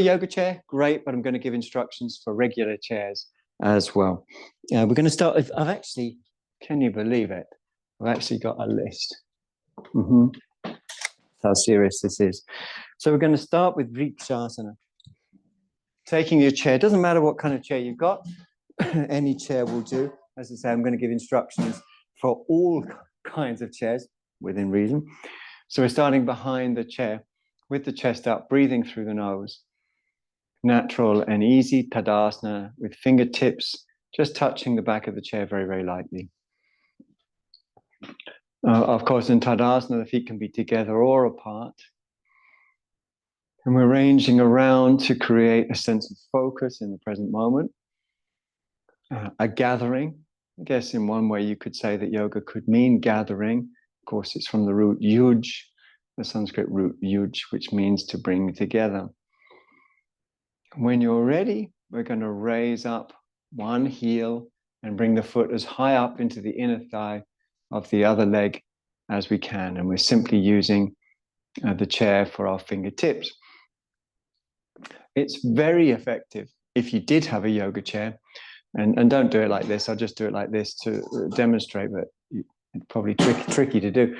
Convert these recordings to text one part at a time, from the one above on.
yoga chair, great, but I'm going to give instructions for regular chairs as well. We're going to start with, I've actually, can you believe it? I've actually got a list. How serious this is. So we're going to start with Vrikshasana. Taking your chair, doesn't matter what kind of chair you've got, any chair will do. As I say, I'm going to give instructions for all kinds of chairs within reason. So we're starting behind the chair with the chest up, breathing through the nose. Natural and easy Tadasana with fingertips just touching the back of the chair very, very lightly. Of course, in Tadasana, the feet can be together or apart. And we're ranging around to create a sense of focus in the present moment. A gathering. I guess in one way you could say that yoga could mean gathering. Of course, it's from the root yuj, the Sanskrit root yuj, which means to bring together. When you're ready, we're going to raise up one heel and bring the foot as high up into the inner thigh of the other leg as we can. And we're simply using the chair for our fingertips. It's very effective if you did have a yoga chair. And don't do it like this. I'll just do it like this to demonstrate, but it's probably tricky to do.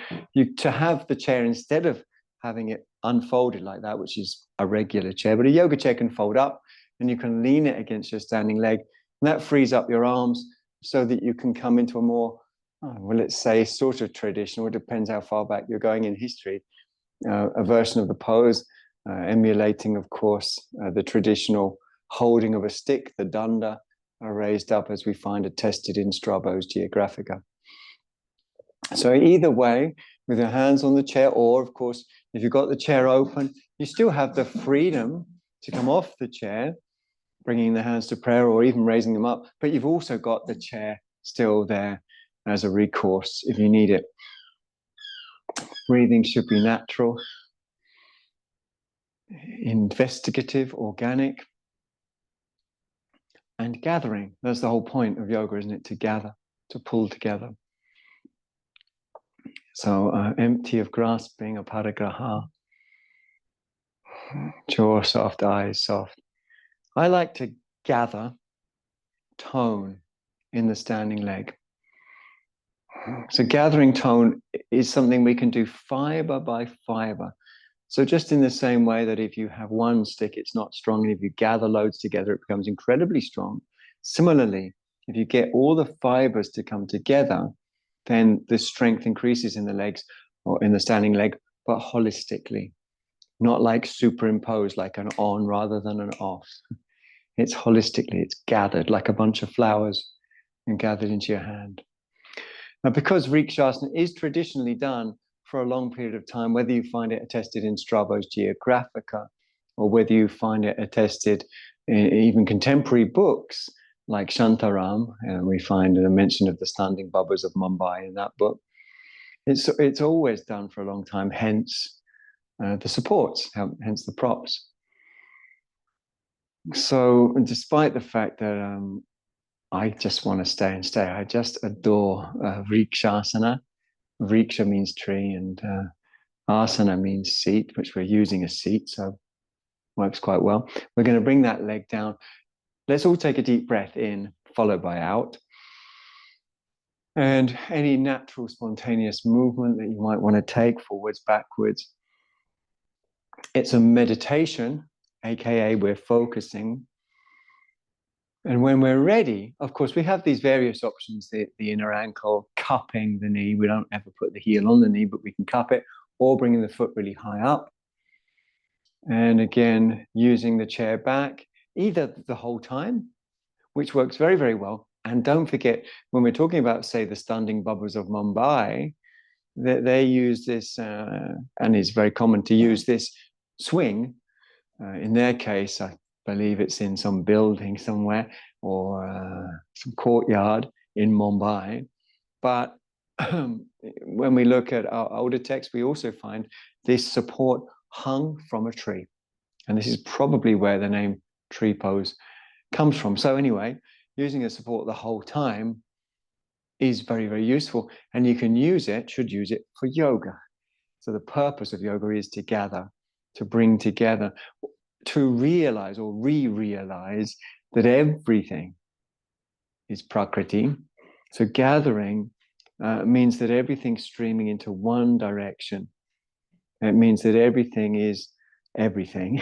To have the chair instead of having it unfolded like that, which is a regular chair, but a yoga chair can fold up and you can lean it against your standing leg. And that frees up your arms so that you can come into a more, well, let's say sort of traditional, it depends how far back you're going in history, a version of the pose, emulating, of course, the traditional holding of a stick, the danda, are raised up as we find attested in Strabo's Geographica. So either way, with your hands on the chair, or of course, if you've got the chair open, you still have the freedom to come off the chair, bringing the hands to prayer or even raising them up, but you've also got the chair still there as a recourse if you need it. Breathing should be natural, investigative, organic, and gathering. That's the whole point of yoga, isn't it? To gather, to pull together. So empty of grasping, aparigraha. Jaw soft, eyes soft. I like to gather tone in the standing leg. So gathering tone is something we can do fiber by fiber. So just in the same way that if you have one stick, it's not strong, and if you gather loads together, it becomes incredibly strong. Similarly, if you get all the fibers to come together, then the strength increases in the legs or in the standing leg, but holistically, not like superimposed, like an on rather than an off. It's holistically, it's gathered like a bunch of flowers and gathered into your hand. Now, because Vrikshasana is traditionally done for a long period of time, whether you find it attested in Strabo's Geographica or whether you find it attested in even contemporary books like Shantaram, and we find a mention of the standing bubbas of Mumbai in that book. It's always done for a long time, hence the supports, hence the props. So despite the fact that I just want to stay and stay, I just adore Vrikshasana. Vriksha means tree, and asana means seat, which we're using a seat, so works quite well. We're going to bring that leg down. Let's all take a deep breath in, followed by out. And any natural, spontaneous movement that you might want to take, forwards, backwards. It's a meditation, aka we're focusing. And when we're ready, of course, we have these various options, the inner ankle, cupping the knee. We don't ever put the heel on the knee, but we can cup it, or bringing the foot really high up. And again, using the chair back, either the whole time, which works very, very well. And don't forget, when we're talking about, say, the standing bubbas of Mumbai, they use this, and it's very common to use this swing. In their case, I believe it's in some building somewhere or some courtyard in Mumbai. But when we look at our older texts, we also find this support hung from a tree. And this is probably where the name tree pose comes from. So anyway, using a support the whole time is very, very useful. And you can use it, should use it for yoga. So the purpose of yoga is to gather, to bring together. to realize or re-realize that everything is Prakriti. So gathering means that everything's streaming into one direction. It means that everything is everything.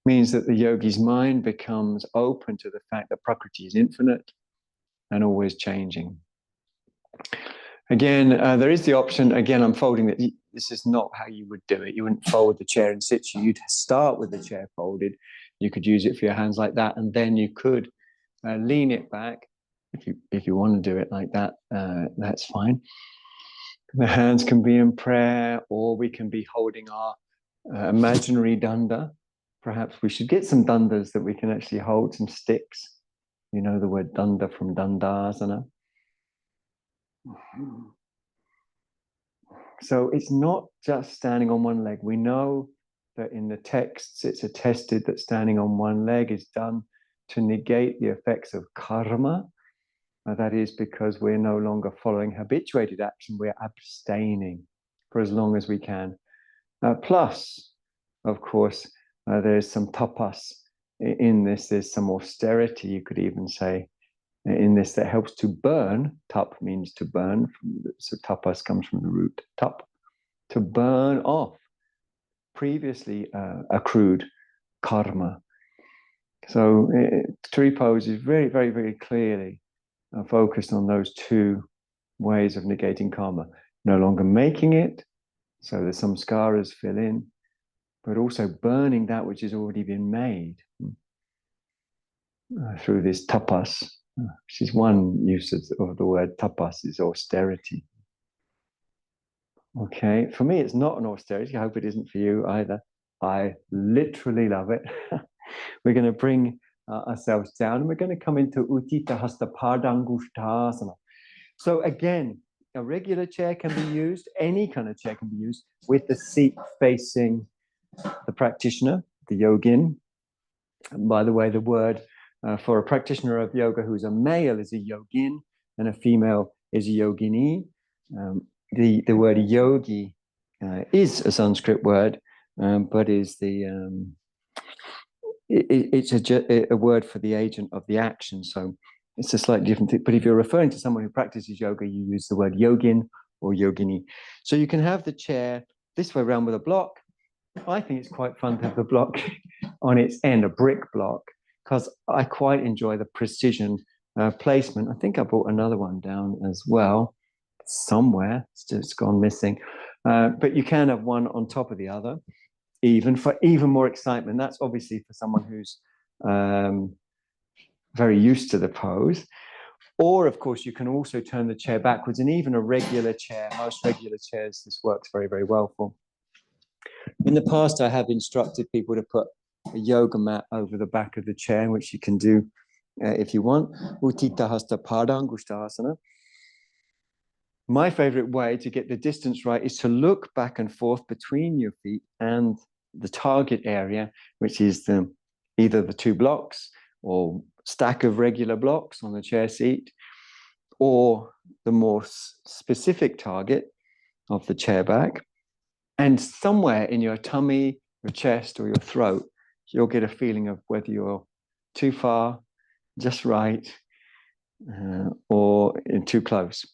Means that the yogi's mind becomes open to the fact that Prakriti is infinite and always changing. Again, there is the option, again, I'm folding that. This is not how you would do it. You wouldn't fold the chair in situ. You'd start with the chair folded. You could use it for your hands like that, and then you could lean it back. If you want to do it like that, that's fine. The hands can be in prayer, or we can be holding our imaginary danda. Perhaps we should get some dandas that we can actually hold, some sticks. You know the word danda from dandasana. So it's not just standing on one leg. We know that in the texts it's attested that standing on one leg is done to negate the effects of karma. That is because we're no longer following habituated action, we're abstaining for as long as we can. Plus, of course, there's some tapas in this, there's some austerity, you could even say, in this that helps to burn. Tap means to burn, so tapas comes from the root tap, to burn off previously accrued karma. So tree pose is very, very, very clearly focused on those two ways of negating karma. No longer making it, so the samskaras fill in, but also burning that which has already been made through this tapas, which is one use of the word tapas, is austerity. Okay, for me it's not an austerity. I hope it isn't for you either. I literally love it. We're going to bring ourselves down, and we're going to come into Utthita Hasta Pardangusthasana. So again, a regular chair can be used, any kind of chair can be used, with the seat facing the practitioner, the yogin. And by the way, the word for a practitioner of yoga who's a male is a yogin, and a female is a yogini. The word yogi is a Sanskrit word, but is it's a word for the agent of the action. So it's a slightly different thing. But if you're referring to someone who practices yoga, you use the word yogin or yogini. So you can have the chair this way around with a block. I think it's quite fun to have the block on its end, a brick block, because I quite enjoy the precision placement. I think I brought another one down as well somewhere. It's gone missing. But you can have one on top of the other, even for even more excitement. That's obviously for someone who's very used to the pose. Or, of course, you can also turn the chair backwards, and even a regular chair, most regular chairs, this works very, very well for. In the past, I have instructed people to put a yoga mat over the back of the chair, which you can do if you want. Utthita Hasta Pardangusthasana. My favorite way to get the distance right is to look back and forth between your feet and the target area, which is either the two blocks or stack of regular blocks on the chair seat, or the more specific target of the chair back. And somewhere in your tummy, your chest, or your throat, you'll get a feeling of whether you're too far, just right, or too close.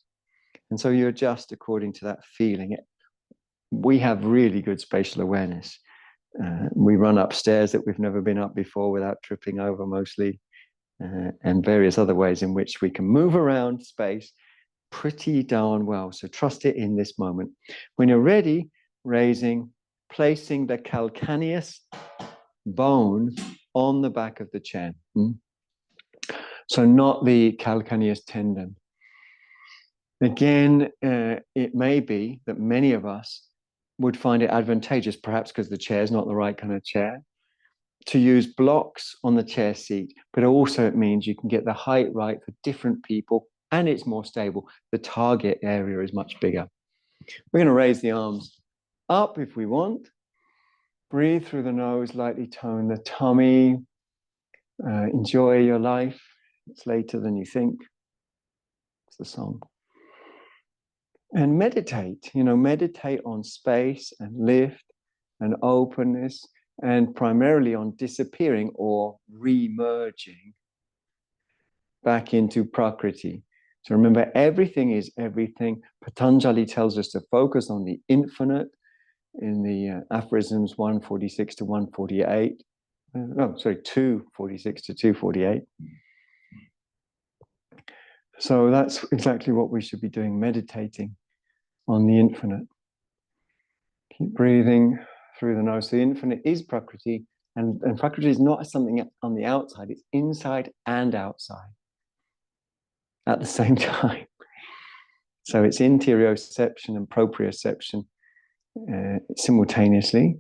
And so you adjust according to that feeling. We have really good spatial awareness. We run upstairs that we've never been up before without tripping over mostly, and various other ways in which we can move around space pretty darn well. So trust it in this moment. When you're ready, placing the calcaneus bone on the back of the chair. So not the calcaneus tendon. Again, it may be that many of us would find it advantageous, perhaps because the chair is not the right kind of chair, to use blocks on the chair seat, but also it means you can get the height right for different people, and it's more stable. The target area is much bigger. We're going to raise the arms up if we want. Breathe through the nose, lightly tone the tummy. Enjoy your life. It's later than you think. It's the song. And meditate, meditate on space and lift and openness. and primarily on disappearing or re-merging back into Prakriti. So remember, everything is everything. Patanjali tells us to focus on the infinite in the aphorisms 146 to 148. No, sorry, 246 to 248. So that's exactly what we should be doing, meditating on the infinite. Keep breathing through the nose. The infinite is Prakriti, and Prakriti is not something on the outside, it's inside and outside at the same time. So it's interoception and proprioception simultaneously.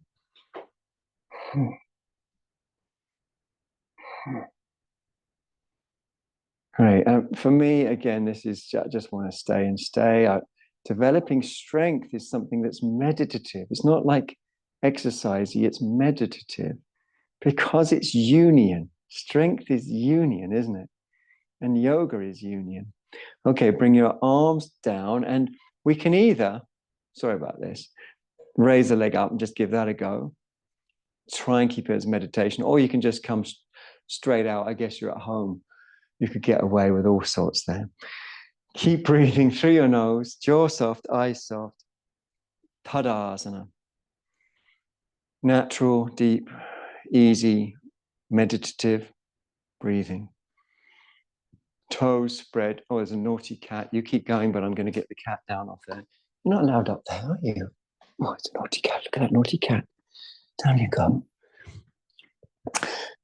Right. For me, again, this is I just want to stay and stay. Developing strength is something that's meditative. It's not like exercisey, it's meditative because it's union. Strength is union, isn't it? And yoga is union. Okay, bring your arms down, and we can either, sorry about this, raise the leg up and just give that a go. Try and keep it as meditation, or you can just come straight out. I guess you're at home. You could get away with all sorts there. Keep breathing through your nose, jaw soft, eyes soft. Tadasana. Natural, deep, easy, meditative breathing. Toes spread. Oh, there's a naughty cat. You keep going, but I'm going to get the cat down off there. You're not allowed up there, are you? Oh, it's a naughty cat. Look at that naughty cat. Down you go.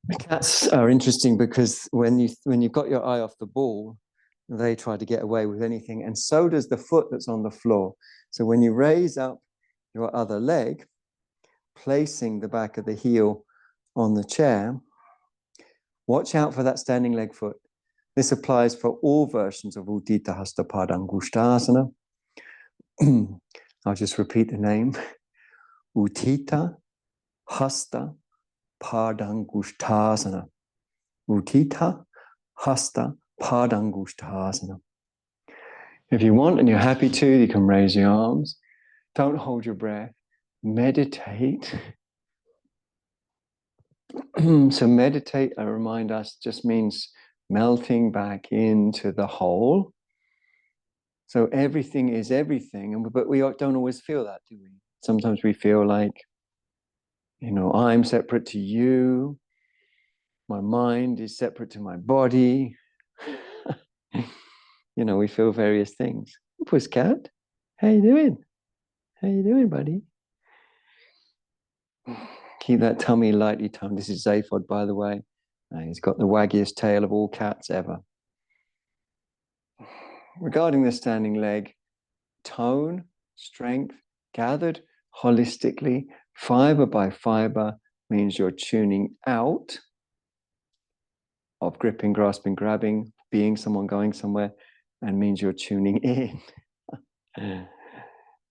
The cats are interesting because when you've got your eye off the ball, they try to get away with anything, and so does the foot that's on the floor. So when you raise up your other leg, placing the back of the heel on the chair, watch out for that standing leg foot. This applies for all versions of Utthita Hasta Padangusthasana. I'll just repeat the name. Utthita Hasta Padangusthasana. Utthita Hasta Padangusthasana. If you want and you're happy to, you can raise your arms. Don't hold your breath. Meditate. So meditate, I remind us, just means melting back into the whole. So everything is everything, but we don't always feel that, do we? Sometimes we feel like, I'm separate to you. My mind is separate to my body. We feel various things. Pusscat, how you doing? How you doing, buddy? Keep that tummy lightly toned. This is Zaphod, by the way. He's got the waggiest tail of all cats ever. Regarding the standing leg, tone, strength, gathered holistically, fiber by fiber, means you're tuning out of gripping, grasping, grabbing, being someone, going somewhere, and means you're tuning in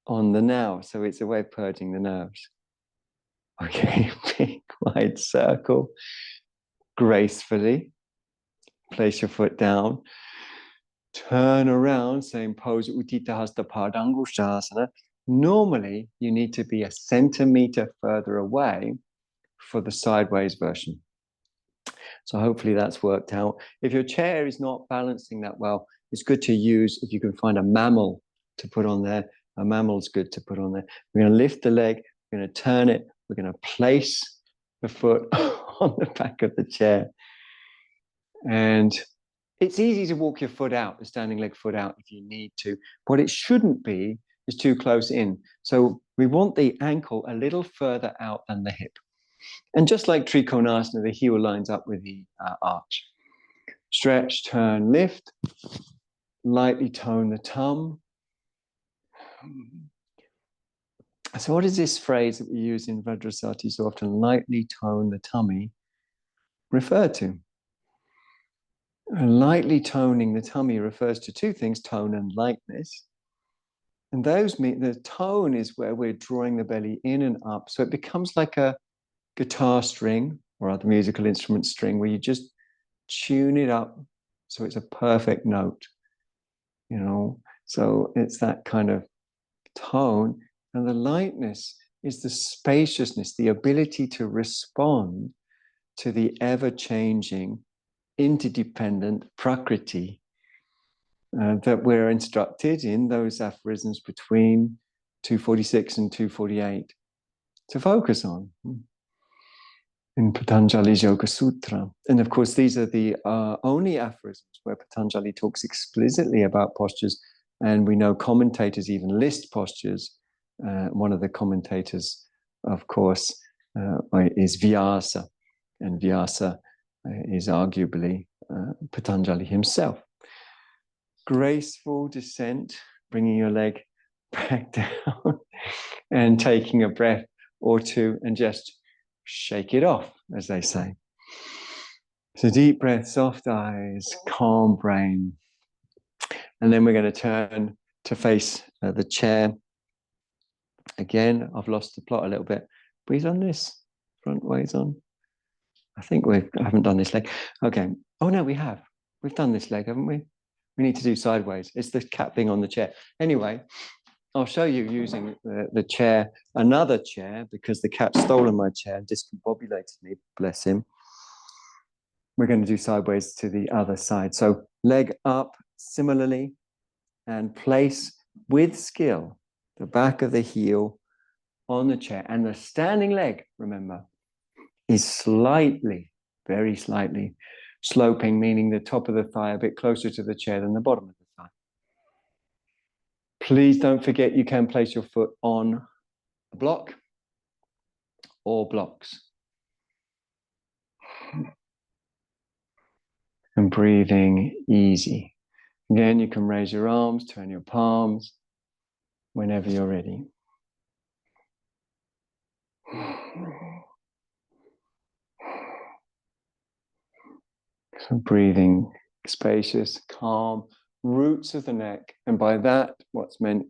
on the now. So it's a way of purging the nerves. Okay, big wide circle, gracefully. Place your foot down. Turn around, same pose, Utthita Hasta Padangusthasana. Normally, you need to be a centimeter further away for the sideways version. So hopefully that's worked out. If your chair is not balancing that well, it's good to use, if you can find a mammal to put on there. A mammal's good to put on there. We're going to lift the leg, we're going to turn it, we're going to place the foot on the back of the chair. And it's easy to walk your foot out, the standing leg foot out if you need to. What it shouldn't be is too close in. So we want the ankle a little further out than the hip. And just like Trikonasana, the heel lines up with the arch. Stretch, turn, lift. Lightly tone the tum. So what is this phrase that we use in Vajrasati so often, lightly tone the tummy, refer to? And lightly toning the tummy refers to two things, tone and lightness. And those mean the tone is where we're drawing the belly in and up. So it becomes like a guitar string or other musical instrument string where you just tune it up so it's a perfect note. So it's that kind of tone. And the lightness is the spaciousness, the ability to respond to the ever-changing, interdependent Prakriti that we're instructed in those aphorisms between 246 and 248 to focus on in Patanjali's Yoga Sutra. And of course, these are the only aphorisms where Patanjali talks explicitly about postures, and we know commentators even list postures. One of the commentators, of course, is Vyasa, and Vyasa is arguably Patanjali himself. Graceful descent, bringing your leg back down and taking a breath or two and just shake it off, as they say. So deep breath, soft eyes, calm brain. And then we're going to turn to face the chair. Again, I've lost the plot a little bit. Breathe on this, front ways on. I think I haven't done this leg. Okay. Oh no, we have. We've done this leg, haven't we? We need to do sideways. It's the cat being on the chair. Anyway, I'll show you using the chair, another chair, because the cat's stolen my chair and discombobulated me, bless him. We're going to do sideways to the other side. So leg up similarly, and place with skill the back of the heel on the chair. And the standing leg, remember, is slightly, very slightly sloping, meaning the top of the thigh a bit closer to the chair than the bottom of the thigh. Please don't forget you can place your foot on a block or blocks. And breathing easy. Again, you can raise your arms, turn your palms whenever you're ready. So breathing spacious, calm, roots of the neck. And by that, what's meant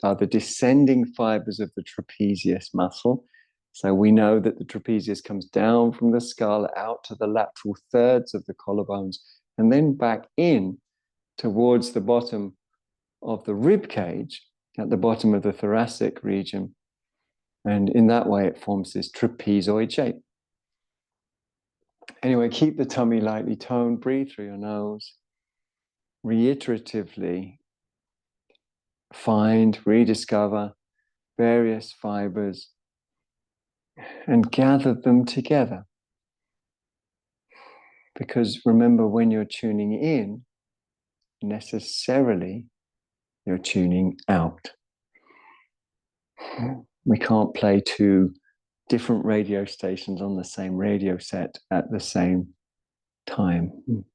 are the descending fibers of the trapezius muscle. So we know that the trapezius comes down from the skull out to the lateral thirds of the collarbones and then back in towards the bottom of the rib cage at the bottom of the thoracic region. And in that way, it forms this trapezoid shape. Anyway, keep the tummy lightly toned, breathe through your nose. Reiteratively find, rediscover various fibers and gather them together. Because remember, when you're tuning in, necessarily you're tuning out. We can't play two different radio stations on the same radio set at the same time.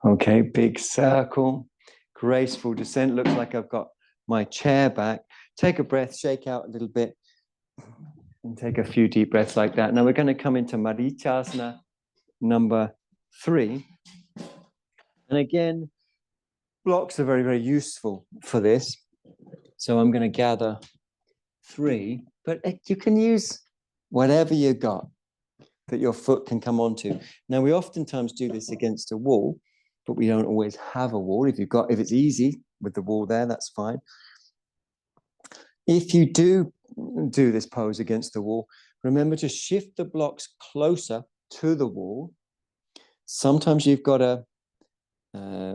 Okay, big circle, graceful descent. Looks like I've got my chair back. Take a breath, shake out a little bit, and take a few deep breaths like that. Now we're going to come into Marichyasana number 3. And again, blocks are very, very useful for this. So I'm going to gather 3, but you can use whatever you got that your foot can come onto. Now, we oftentimes do this against a wall, but we don't always have a wall. If it's easy with the wall there, that's fine. If you do this pose against the wall, remember to shift the blocks closer to the wall. Sometimes you've got to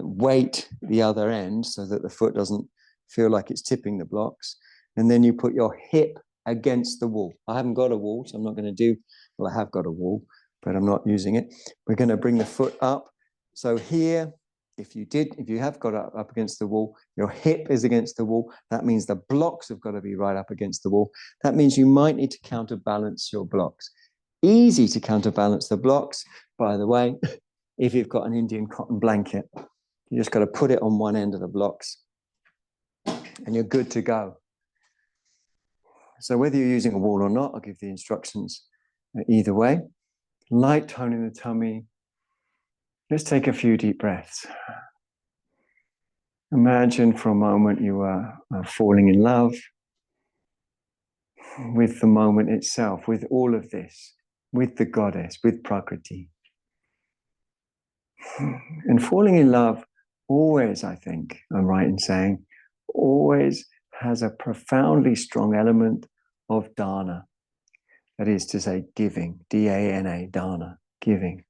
weight the other end so that the foot doesn't feel like it's tipping the blocks. And then you put your hip against the wall. I haven't got a wall, so I'm not going to do, well, I have got a wall, but I'm not using it. We're going to bring the foot up. So here, if you have got it up against the wall, your hip is against the wall. That means the blocks have got to be right up against the wall. That means you might need to counterbalance your blocks. Easy to counterbalance the blocks, by the way, if you've got an Indian cotton blanket. You just got to put it on one end of the blocks and you're good to go. So whether you're using a wall or not, I'll give the instructions either way. Light tone in the tummy. Let's take a few deep breaths. Imagine for a moment you are falling in love with the moment itself, with all of this, with the goddess, with Prakriti. And falling in love always, I think, I'm right in saying, always has a profoundly strong element of dana. That is to say, giving, D-A-N-A, dana, giving.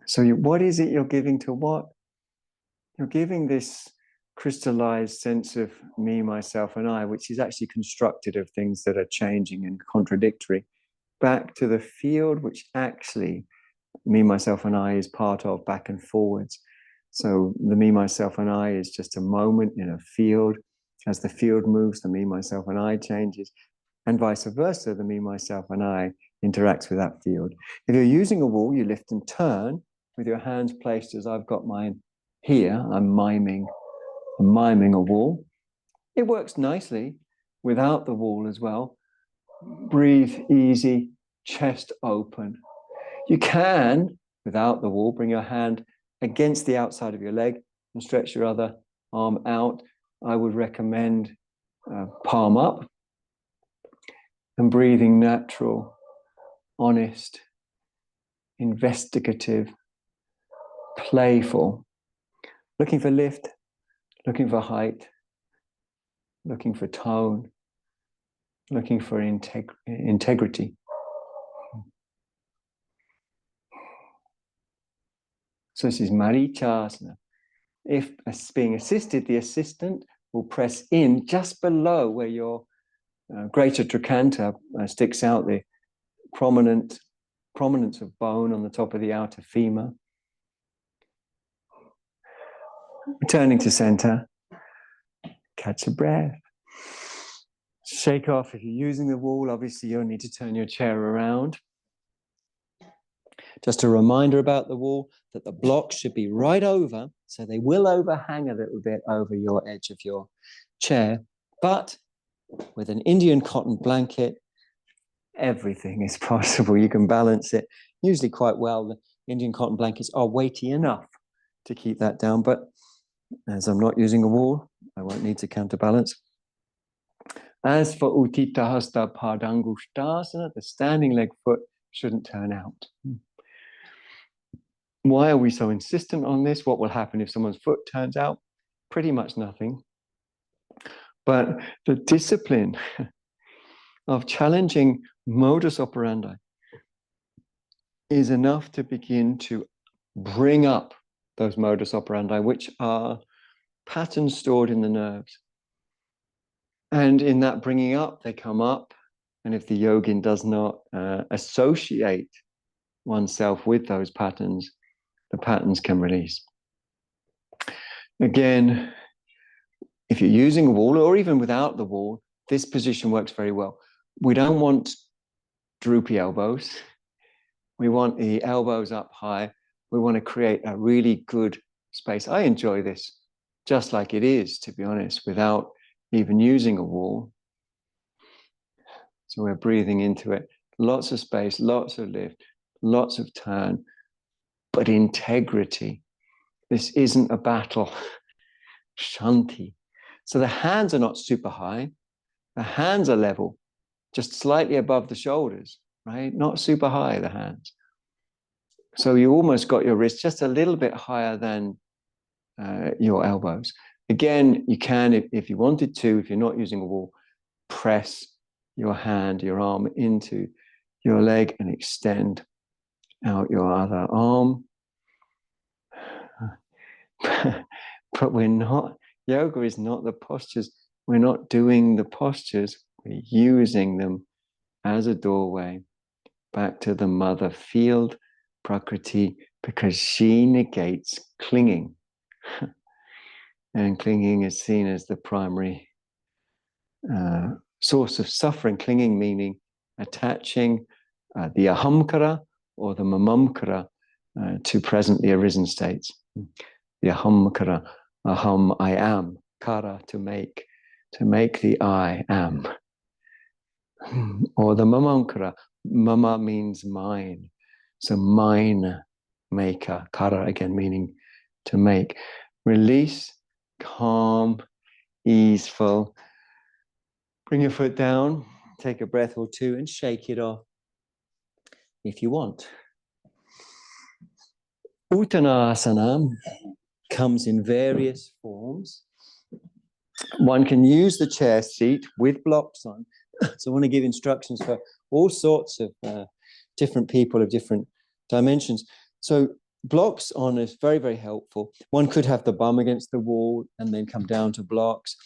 So what is it you're giving to what? You're giving this crystallized sense of me, myself, and I, which is actually constructed of things that are changing and contradictory, back to the field, which actually me, myself, and I is part of, back and forwards. So the me, myself, and I is just a moment in a field. As the field moves, the me, myself, and I changes, and vice versa. The me, myself, and I interacts with that field. If you're using a wall, you lift and turn with your hands placed as I've got mine here. I'm miming a wall. It works nicely without the wall as well. Breathe easy, chest open. You can, without the wall, bring your hand against the outside of your leg and stretch your other arm out. I would recommend palm up and breathing natural, honest, investigative, playful, looking for lift, looking for height, looking for tone, looking for integrity. So this is Marichasana. If being assisted, the assistant will press in just below where your greater trochanter sticks out, the prominence of bone on the top of the outer femur. Returning to center, catch a breath. Shake off. If you're using the wall, obviously you'll need to turn your chair around. Just a reminder about the wall that the blocks should be right over, so they will overhang a little bit over your edge of your chair, but with an Indian cotton blanket, everything is possible. You can balance it usually quite well. The Indian cotton blankets are weighty enough to keep that down, but as I'm not using a wall, I won't need to counterbalance. As for Utthita Hasta Padangusthasana, the standing leg foot shouldn't turn out. Why are we so insistent on this? What will happen if someone's foot turns out? Pretty much nothing. But the discipline of challenging modus operandi is enough to begin to bring up those modus operandi, which are patterns stored in the nerves. And in that bringing up, they come up. And if the yogin does not associate oneself with those patterns, the patterns can release. Again, if you're using a wall or even without the wall, this position works very well. We don't want droopy elbows. We want the elbows up high. We want to create a really good space. I enjoy this just like it is, to be honest, without even using a wall. So we're breathing into it. Lots of space, lots of lift, lots of turn, but integrity. This isn't a battle. Shanti. So the hands are not super high. The hands are level, just slightly above the shoulders, right? Not super high, the hands. So you almost got your wrist just a little bit higher than your elbows. Again, you can, if you wanted to, if you're not using a wall, press your hand, your arm into your leg and extend out your other arm. But we're not, yoga is not the postures. We're not doing the postures. We're using them as a doorway back to the mother field, Prakriti, because she negates clinging. And clinging is seen as the primary source of suffering. Clinging meaning attaching the ahamkara or the mamamkara to presently arisen states. The ahamkara, aham, I am, kara, to make the I am. Or the mamamkara, mama means mine. So mine maker, kara again meaning to make. Release, calm, easeful. Bring your foot down, take a breath or two and shake it off if you want. Uttanasana comes in various forms. One can use the chair seat with blocks on. So I want to give instructions for all sorts of different people of different dimensions. So blocks on is very, very helpful. One could have the bum against the wall and then come down to blocks.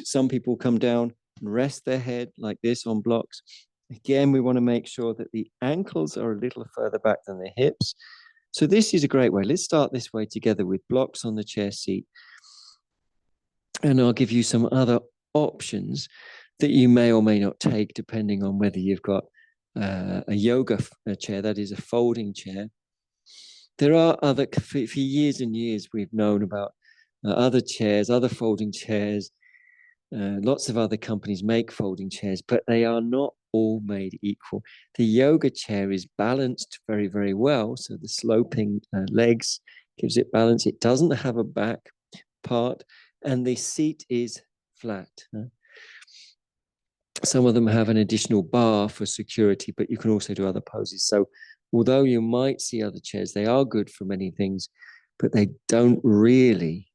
Some people come down and rest their head like this on blocks. Again, we want to make sure that the ankles are a little further back than the hips. So this is a great way. Let's start this way together with blocks on the chair seat. And I'll give you some other options that you may or may not take, depending on whether you've got a yoga chair, that is a folding chair. There are other, for years and years, we've known about other chairs, other folding chairs. Lots of other companies make folding chairs, but they are not all made equal. The yoga chair is balanced very, very well. So the sloping legs gives it balance. It doesn't have a back part, and the seat is flat. Some of them have an additional bar for security, but you can also do other poses. So although you might see other chairs, they are good for many things, but they don't really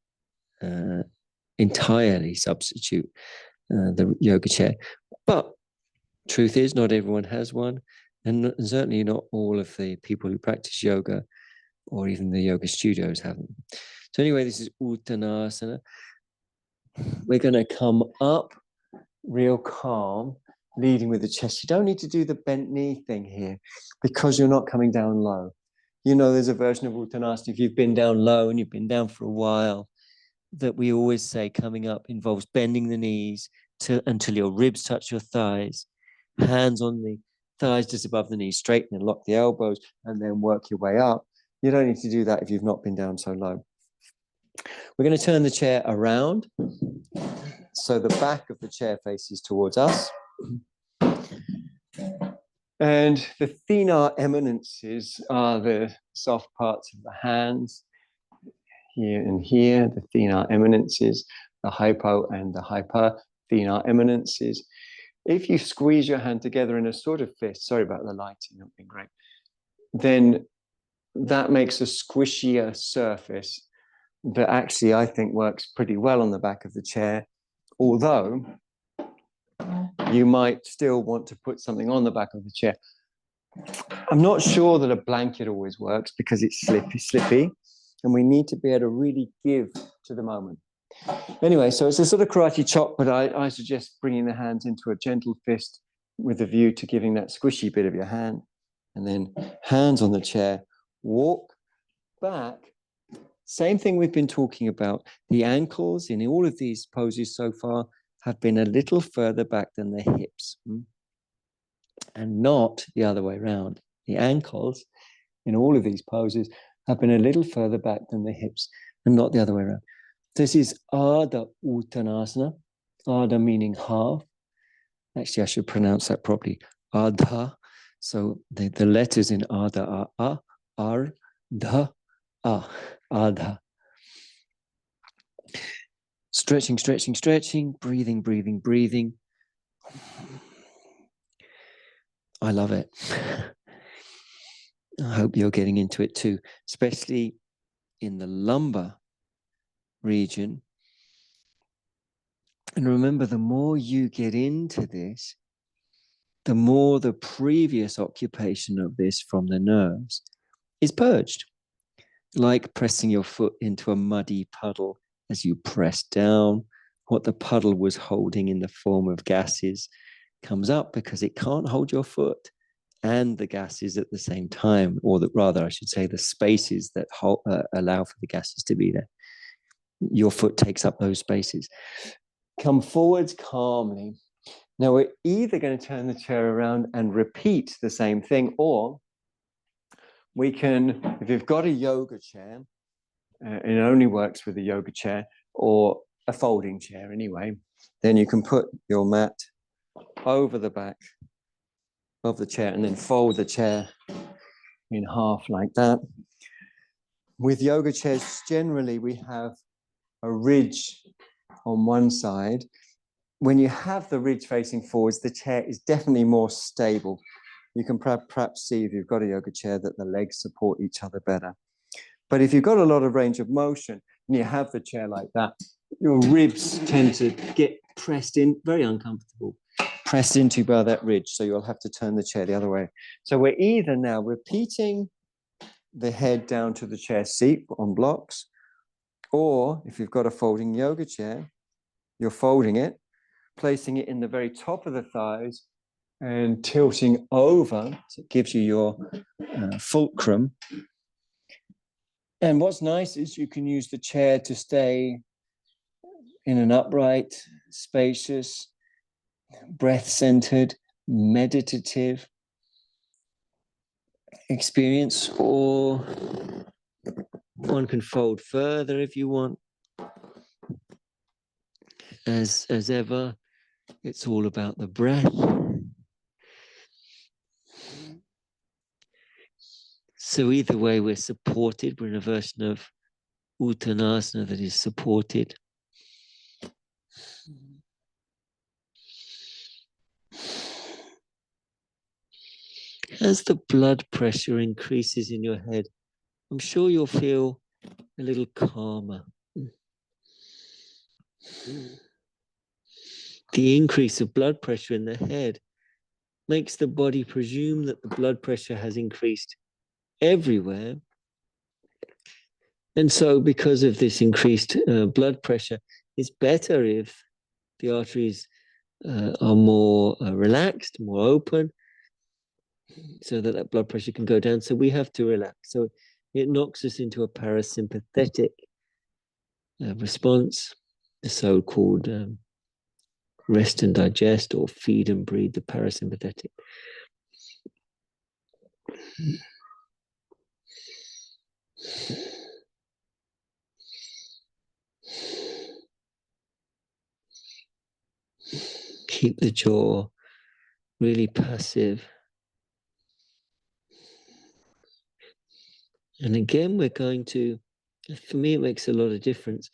entirely substitute the yoga chair. But truth is, not everyone has one, and certainly not all of the people who practice yoga or even the yoga studios have them. So anyway, this is Uttanasana. We're going to come up real calm, leading with the chest. You don't need to do the bent knee thing here because you're not coming down low. You know, there's a version of Uttanasana, if you've been down low and you've been down for a while, that we always say coming up involves bending the knees until your ribs touch your thighs, hands on the thighs just above the knees, straighten and lock the elbows, and then work your way up. You don't need to do that if you've not been down so low. We're going to turn the chair around so the back of the chair faces towards us. And the thenar eminences are the soft parts of the hands. Here and here, the thenar eminences, the hypo and the hyperthenar eminences. If you squeeze your hand together in a sort of fist, sorry about the lighting, not been great, then that makes a squishier surface that actually I think works pretty well on the back of the chair, although you might still want to put something on the back of the chair. I'm not sure that a blanket always works because it's slippy, and we need to be able to really give to the moment. Anyway, so it's a sort of karate chop, but I suggest bringing the hands into a gentle fist with a view to giving that squishy bit of your hand, and then hands on the chair, walk back. Same thing we've been talking about. The ankles in all of these poses so far have been a little further back than the hips, and not the other way around. The ankles in all of these poses have been a little further back than the hips, and not the other way around. This is Ardha Uttanasana, Ardha meaning half. Actually, I should pronounce that properly, Ardha. So the letters in Ardha are A, Ar, Dha, A, Ardha. Stretching, stretching, stretching, breathing, breathing, breathing. I love it. I hope you're getting into it too, especially in the lumbar region. And remember, the more you get into this, the more the previous occupation of this from the nerves is purged. Like pressing your foot into a muddy puddle as you press down, what the puddle was holding in the form of gases comes up because it can't hold your foot and the gases at the same time, or rather, I should say, the spaces that allow for the gases to be there. Your foot takes up those spaces. Come forwards calmly. Now we're either going to turn the chair around and repeat the same thing, or we can, if you've got a yoga chair, it only works with a yoga chair or a folding chair anyway, then you can put your mat over the back of the chair and then fold the chair in half like that. With yoga chairs, generally we have a ridge on one side. When you have the ridge facing forwards, the chair is definitely more stable. You can perhaps see if you've got a yoga chair that the legs support each other better. But if you've got a lot of range of motion and you have the chair like that, your ribs tend to get pressed in, very uncomfortable, pressed into by that ridge. So you'll have to turn the chair the other way. So we're either now repeating the head down to the chair seat on blocks, or if you've got a folding yoga chair, you're folding it, placing it in the very top of the thighs and tilting over. So it gives you your fulcrum. And what's nice is you can use the chair to stay in an upright, spacious, breath-centered, meditative experience, or one can fold further if you want. As ever, it's all about the breath. So either way, we're supported. We're in a version of Uttanasana that is supported. As the blood pressure increases in your head, I'm sure you'll feel a little calmer. The increase of blood pressure in the head makes the body presume that the blood pressure has increased everywhere. And so because of this increased blood pressure, it's better if the arteries are more relaxed, more open, so that blood pressure can go down. So we have to relax. So it knocks us into a parasympathetic response, the so-called rest and digest, or feed and breathe, the parasympathetic. Keep the jaw really passive. And again, we're going to, for me, it makes a lot of difference.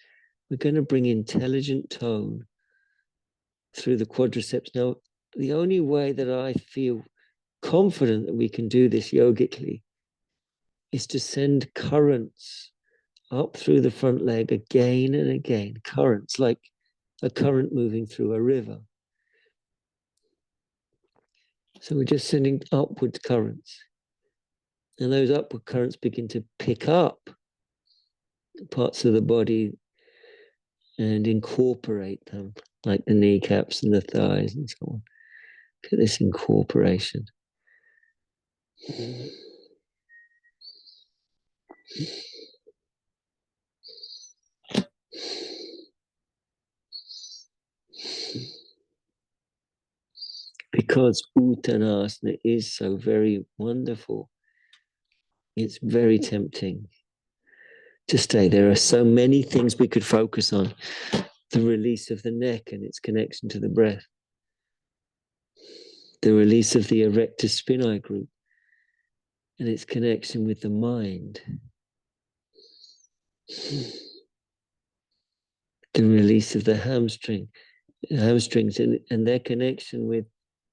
We're going to bring intelligent tone through the quadriceps. Now, the only way that I feel confident that we can do this yogically is to send currents up through the front leg again and again, currents like a current moving through a river. So we're just sending upward currents. And those upward currents begin to pick up parts of the body and incorporate them, like the kneecaps and the thighs and so on. Look at this incorporation. Because Uttanasana is so very wonderful, it's very tempting to stay. There are so many things we could focus on. The release of the neck and its connection to the breath. The release of the erectus spinae group and its connection with the mind. The release of the hamstrings and their connection with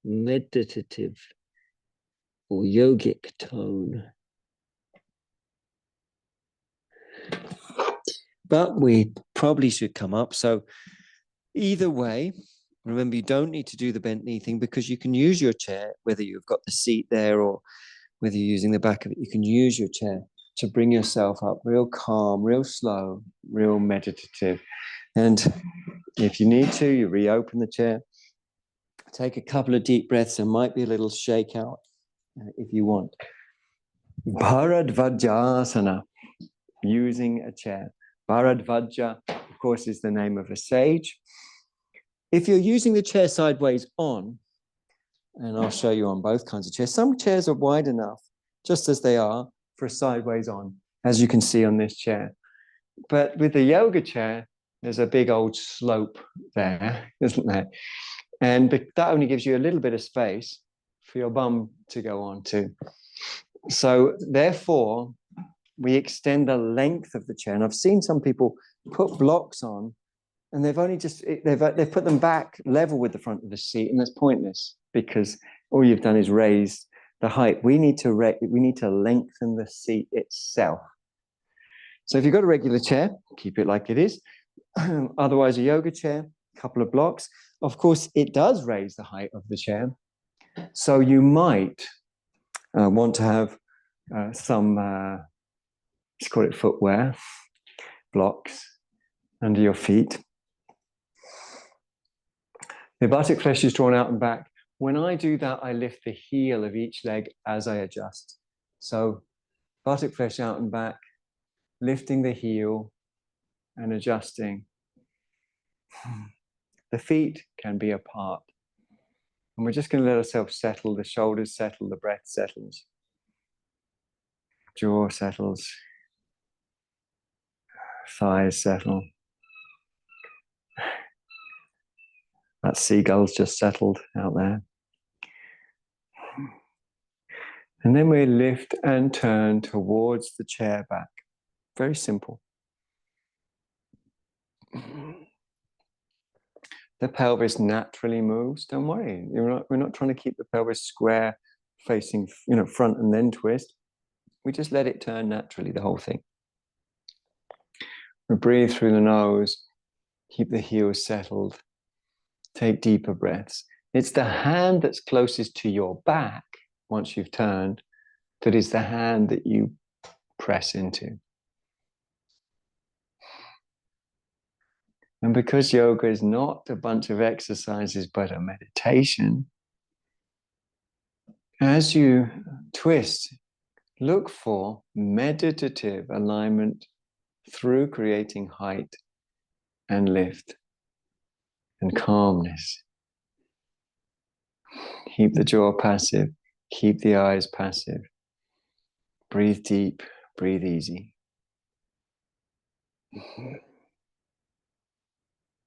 meditative or yogic tone. But we probably should come up. So either way, remember, you don't need to do the bent knee thing, because you can use your chair, whether you've got the seat there or whether you're using the back of it, you can use your chair to bring yourself up real calm, real slow, real meditative. And if you need to, you reopen the chair, take a couple of deep breaths. There might be a little shake out if you want. Bharadvajasana, using a chair. Bharadvaja, of course, is the name of a sage. If you're using the chair sideways on, and I'll show you on both kinds of chairs, some chairs are wide enough, just as they are, for a sideways on, as you can see on this chair. But with the yoga chair, there's a big old slope there, isn't there? And that only gives you a little bit of space for your bum to go on to. So therefore, we extend the length of the chair. And I've seen some people put blocks on, and they've put them back level with the front of the seat, and that's pointless, because all you've done is raise the height. We need to lengthen the seat itself. So if you've got a regular chair, keep it like it is. Otherwise, a yoga chair, a couple of blocks. Of course, it does raise the height of the chair. So you might want to have some, let's call it footwear, blocks under your feet. The buttock flesh is drawn out and back. When I do that, I lift the heel of each leg as I adjust. So buttock flesh out and back, lifting the heel and adjusting. The feet can be apart. And we're just going to let ourselves settle. The shoulders settle, the breath settles. Jaw settles. Thighs settle. That seagull's just settled out there. And then we lift and turn towards the chair back. Very simple. The pelvis naturally moves. Don't worry. We're not trying to keep the pelvis square, facing, front and then twist. We just let it turn naturally, the whole thing. We breathe through the nose. Keep the heels settled. Take deeper breaths. It's the hand that's closest to your back once you've turned that is the hand that you press into. And because yoga is not a bunch of exercises, but a meditation, as you twist, look for meditative alignment through creating height and lift and calmness. Keep the jaw passive, keep the eyes passive. Breathe deep, breathe easy.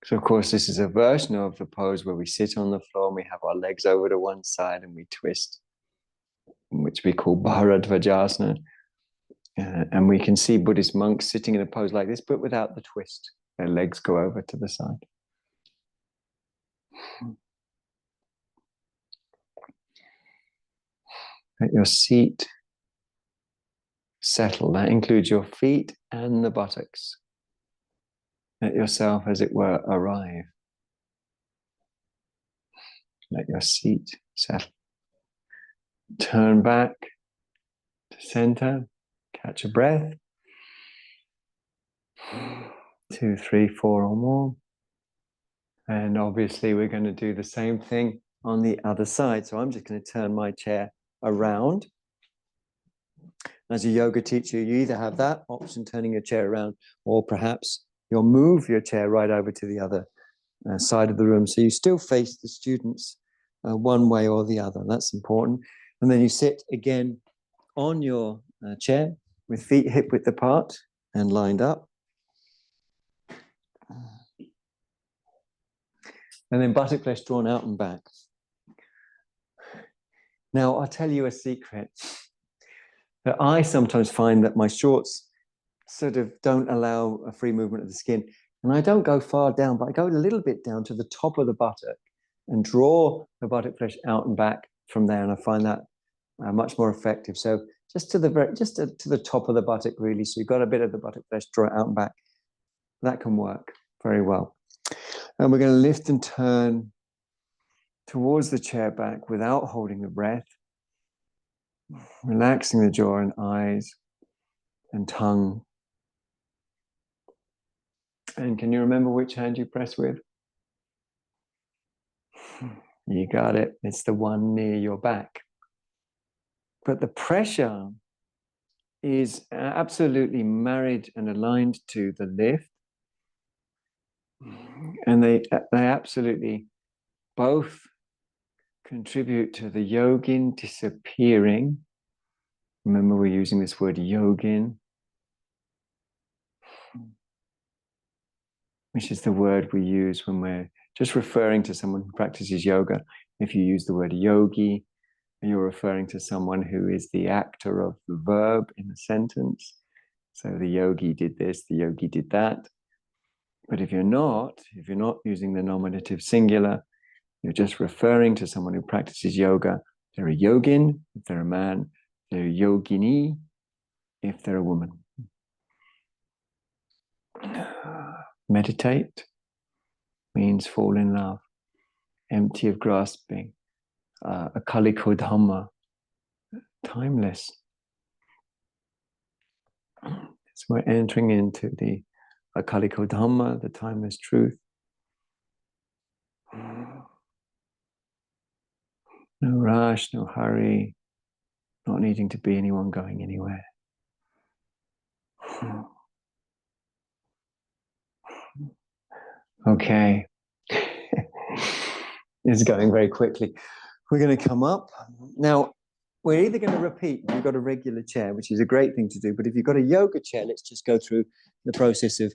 So of course, this is a version of the pose where we sit on the floor and we have our legs over to one side and we twist, which we call Bharadvajasana. And we can see Buddhist monks sitting in a pose like this, but without the twist. Their legs go over to the side. Let your seat settle. That includes your feet and the buttocks. Let yourself, as it were, arrive. Let your seat settle. Turn back to center. Catch a breath. 2, 3, 4 or more. And obviously we're going to do the same thing on the other side. So I'm just going to turn my chair around. As a yoga teacher, you either have that option, turning your chair around, or perhaps you'll move your chair right over to the other side of the room. So you still face the students one way or the other. That's important. And then you sit again on your chair with feet hip width apart and lined up. And then buttock flesh drawn out and back. Now, I'll tell you a secret. That I sometimes find that my shorts sort of don't allow a free movement of the skin. And I don't go far down, but I go a little bit down to the top of the buttock and draw the buttock flesh out and back from there. And I find that much more effective. So just to the top of the buttock, really. So you've got a bit of the buttock flesh, draw it out and back. That can work very well. And we're going to lift and turn towards the chair back without holding the breath. Relaxing the jaw and eyes and tongue. And can you remember which hand you press with? You got it. It's the one near your back. But the pressure is absolutely married and aligned to the lift. And they absolutely both contribute to the yogin disappearing. Remember, we're using this word yogin, which is the word we use when we're just referring to someone who practices yoga. If you use the word yogi, you're referring to someone who is the actor of the verb in a sentence. So the yogi did this, the yogi did that. But if you're not using the nominative singular, you're just referring to someone who practices yoga. They're a yogin if they're a man. They're a yogini if they're a woman. Meditate means fall in love, empty of grasping, akaliko dhamma, timeless. So we're entering into the akaliko dhamma, the timeless truth. No rush, no hurry, not needing to be anyone going anywhere. Okay. It's going very quickly. We're going to come up. Now, we're either going to repeat, if you've got a regular chair, which is a great thing to do, but if you've got a yoga chair, let's just go through the process of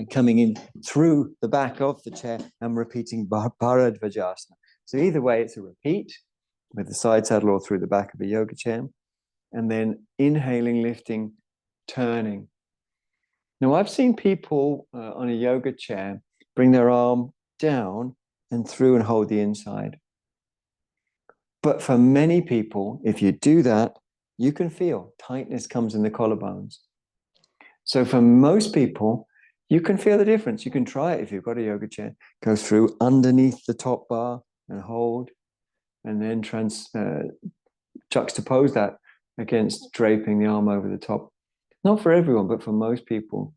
coming in through the back of the chair and repeating Bharadvajasana. So either way, it's a repeat with the side saddle or through the back of a yoga chair, and then inhaling, lifting, turning. Now, I've seen people on a yoga chair bring their arm down and through and hold the inside. But for many people, if you do that, you can feel tightness comes in the collarbones. So for most people, you can feel the difference. You can try it if you've got a yoga chair. Go through underneath the top bar and hold, and then juxtapose that against draping the arm over the top. Not for everyone, but for most people,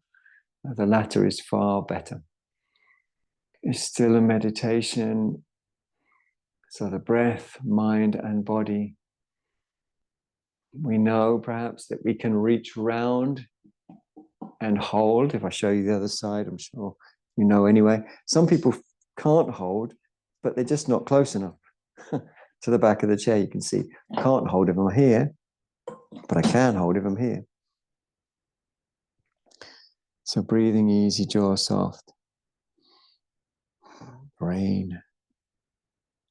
the latter is far better. It's still a meditation. So the breath, mind, and body. We know perhaps that we can reach round and hold. If I show you the other side, I'm sure you know anyway. Some people can't hold, but they're just not close enough to the back of the chair. You can see, I can't hold if I'm here, but I can hold if I'm here. So breathing easy, jaw soft, brain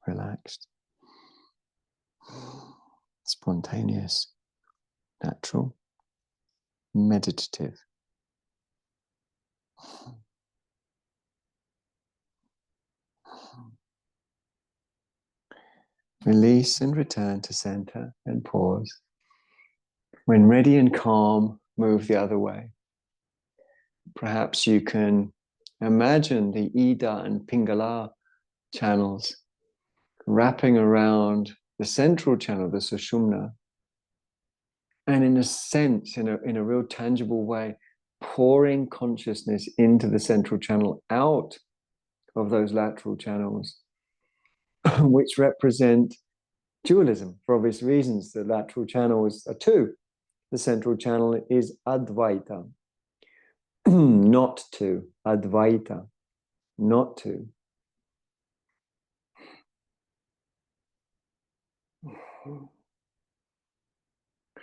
relaxed, spontaneous, natural, meditative. Release and return to center and pause. When ready and calm, move the other way. Perhaps you can imagine the Ida and Pingala channels wrapping around the central channel, the Sushumna, and in a sense, in a real tangible way, pouring consciousness into the central channel out of those lateral channels, which represent dualism for obvious reasons. The lateral channels are two. The central channel is Advaita, not two. Advaita, not two.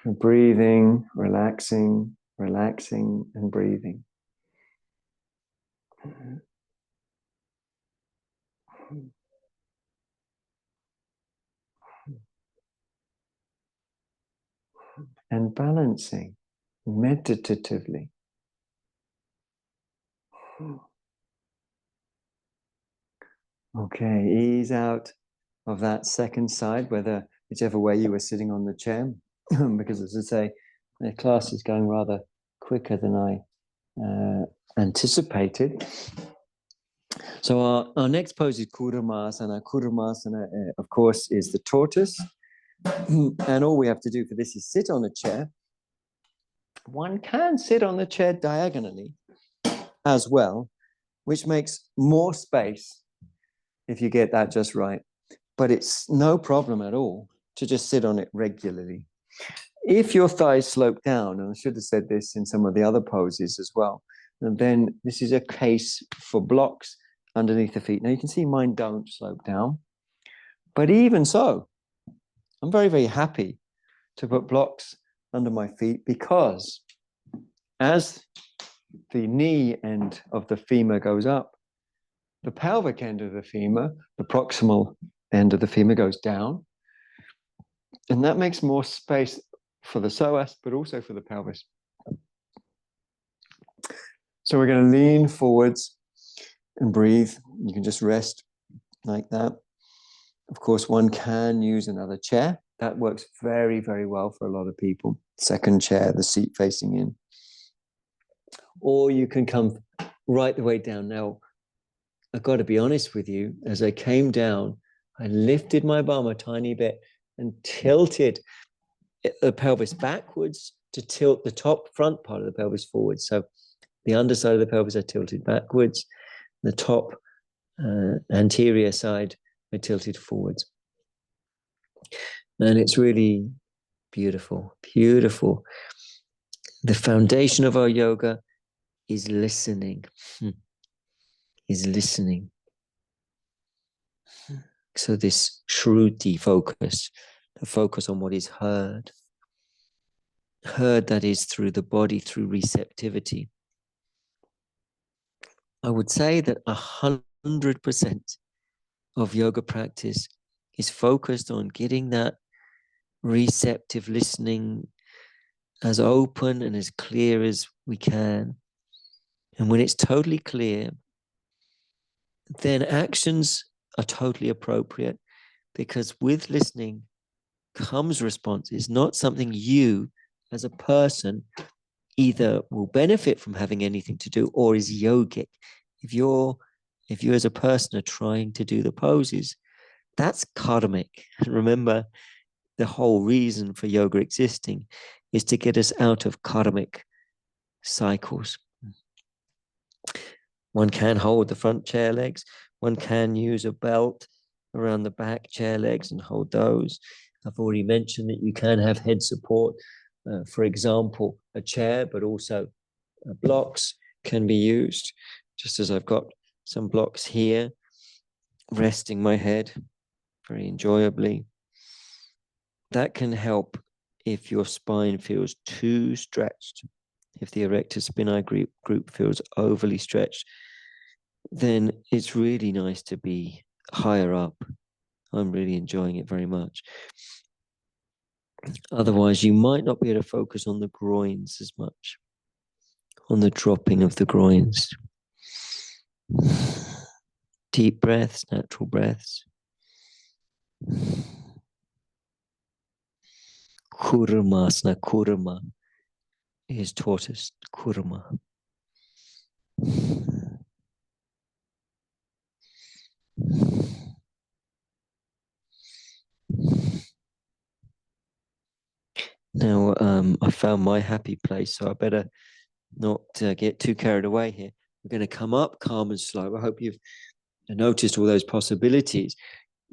Breathing, relaxing, relaxing, and breathing. And balancing meditatively. Okay, ease out of that second side, whichever way you were sitting on the chair, because as I say, the class is going rather quicker than I anticipated. So our next pose is Kurumasana. Kurumasana, of course, is the tortoise. And all we have to do for this is sit on a chair. One can sit on the chair diagonally as well, which makes more space if you get that just right. But it's no problem at all to just sit on it regularly. If your thighs slope down, and I should have said this in some of the other poses as well, and then this is a case for blocks underneath the feet. Now you can see mine don't slope down, but even so, I'm very, very happy to put blocks under my feet, because as the knee end of the femur goes up, the pelvic end of the femur, the proximal end of the femur, goes down. And that makes more space for the psoas, but also for the pelvis. So we're going to lean forwards and breathe. You can just rest like that. Of course, one can use another chair. That works very, very well for a lot of people. Second chair, the seat facing in. Or you can come right the way down. Now, I've got to be honest with you, as I came down, I lifted my bum a tiny bit and tilted the pelvis backwards to tilt the top front part of the pelvis forward. So the underside of the pelvis I tilted backwards, the top anterior side I tilted forwards. And it's really beautiful, beautiful. The foundation of our yoga is listening, is listening. So this shruti focus, the focus on what is heard, that is through the body, through receptivity. I would say that 100% of yoga practice is focused on getting that receptive listening as open and as clear as we can. And when it's totally clear, then actions are totally appropriate, because with listening comes response. It's not something you as a person either will benefit from having anything to do or is yogic. If you as a person are trying to do the poses, that's karmic. And remember, the whole reason for yoga existing is to get us out of karmic cycles. One can hold the front chair legs. One can use a belt around the back chair legs and hold those. I've already mentioned that you can have head support. For example, a chair, but also blocks can be used, just as I've got some blocks here, resting my head very enjoyably. That can help if your spine feels too stretched. If the erector spinae group feels overly stretched, then it's really nice to be higher up. I'm really enjoying it very much. Otherwise, you might not be able to focus on the groins as much, on the dropping of the groins. Deep breaths, natural breaths. Kurmasana, kurma is taught us, kurma. Now, I found my happy place, so I better not get too carried away here. We're going to come up calm and slow. I hope you've noticed all those possibilities.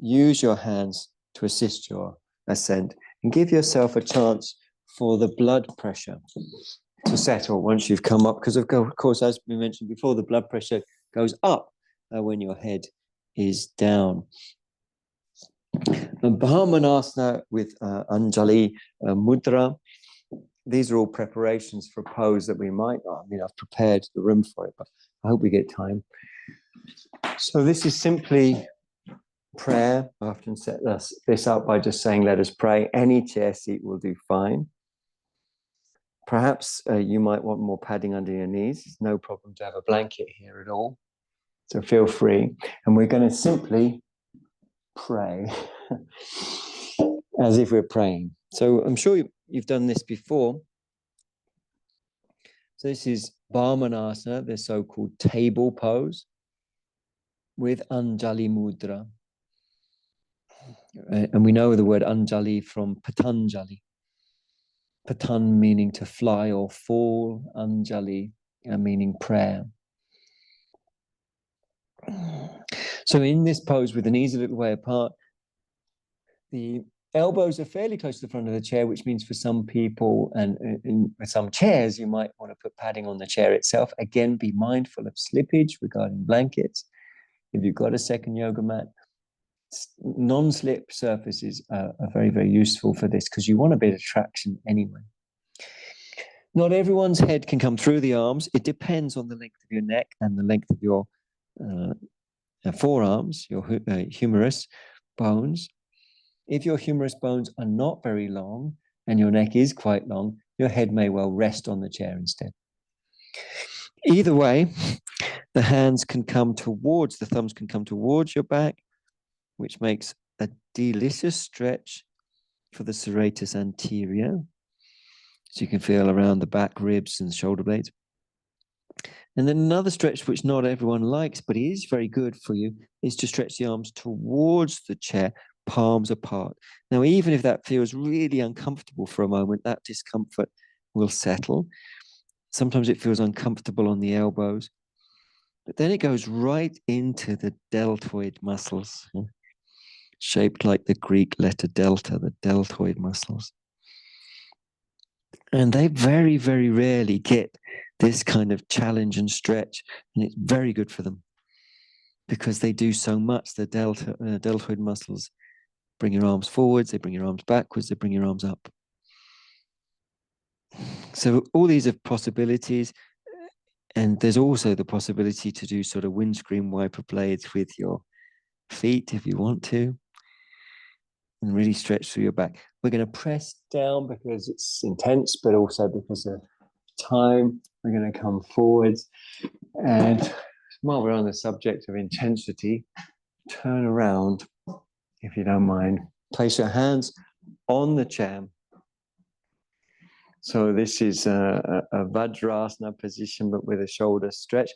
Use your hands to assist your ascent and give yourself a chance for the blood pressure to settle once you've come up, because of course, as we mentioned before, the blood pressure goes up when your head is down. Brahmanasana with Anjali Mudra. These are all preparations for a pose that we might not. I mean, I've prepared the room for it, but I hope we get time. So this is simply prayer. I often set this up by just saying, let us pray. Any chair seat will do fine. Perhaps you might want more padding under your knees. It's no problem to have a blanket here at all. So feel free. And we're going to simply pray as if we're praying. So I'm sure you've done this before. So this is Brahmanasana, the so-called table pose with Anjali Mudra. And we know the word Anjali from Patanjali. Patan meaning to fly or fall, Anjali meaning prayer. So in this pose with the knees a little way apart, the elbows are fairly close to the front of the chair, which means for some people and with some chairs, you might want to put padding on the chair itself. Again, be mindful of slippage regarding blankets. If you've got a second yoga mat, non-slip surfaces are very, very useful for this, because you want a bit of traction anyway. Not everyone's head can come through the arms. It depends on the length of your neck and the length of your forearms, your humerus bones. If your humerus bones are not very long and your neck is quite long, your head may well rest on the chair instead. Either way, the hands can come towards, the thumbs can come towards your back, which makes a delicious stretch for the serratus anterior. So you can feel around the back ribs and shoulder blades. And then another stretch, which not everyone likes, but is very good for you, is to stretch the arms towards the chair, palms apart. Now, even if that feels really uncomfortable for a moment, that discomfort will settle. Sometimes it feels uncomfortable on the elbows, but then it goes right into the deltoid muscles, shaped like the Greek letter delta, the deltoid muscles. And they very, very rarely get this kind of challenge and stretch, and it's very good for them because they do so much. The deltoid muscles bring your arms forwards, they bring your arms backwards, they bring your arms up. So all these are possibilities. And there's also the possibility to do sort of windscreen wiper blades with your feet if you want to, and really stretch through your back. We're going to press down because it's intense, but also because of time. We're going to come forwards. And while we're on the subject of intensity, turn around, if you don't mind. Place your hands on the chair. So this is a Vajrasana position, but with a shoulder stretch.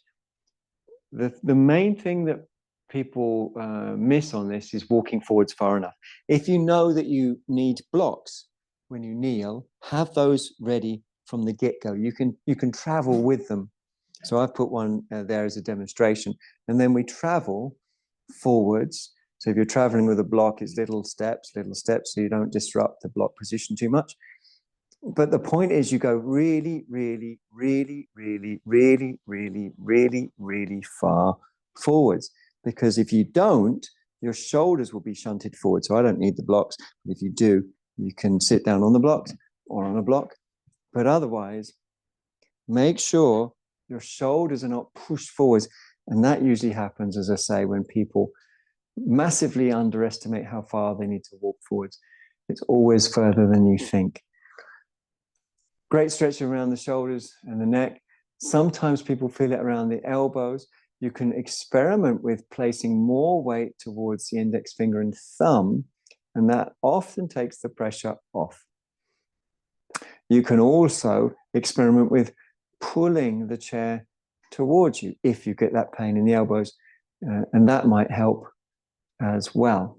The main thing that people miss on this is walking forwards far enough. If you know that you need blocks when you kneel, have those ready from the get-go. You can travel with them. So I've put one there as a demonstration. And then we travel forwards. So if you're traveling with a block, it's little steps, so you don't disrupt the block position too much. But the point is you go really, really, really, really, really, really, really, really far forwards. Because if you don't, your shoulders will be shunted forward. So I don't need the blocks. But if you do, you can sit down on the blocks or on a block. But otherwise, make sure your shoulders are not pushed forwards. And that usually happens, as I say, when people massively underestimate how far they need to walk forwards. It's always further than you think. Great stretch around the shoulders and the neck. Sometimes people feel it around the elbows. You can experiment with placing more weight towards the index finger and thumb, and that often takes the pressure off. You can also experiment with pulling the chair towards you if you get that pain in the elbows, and that might help as well.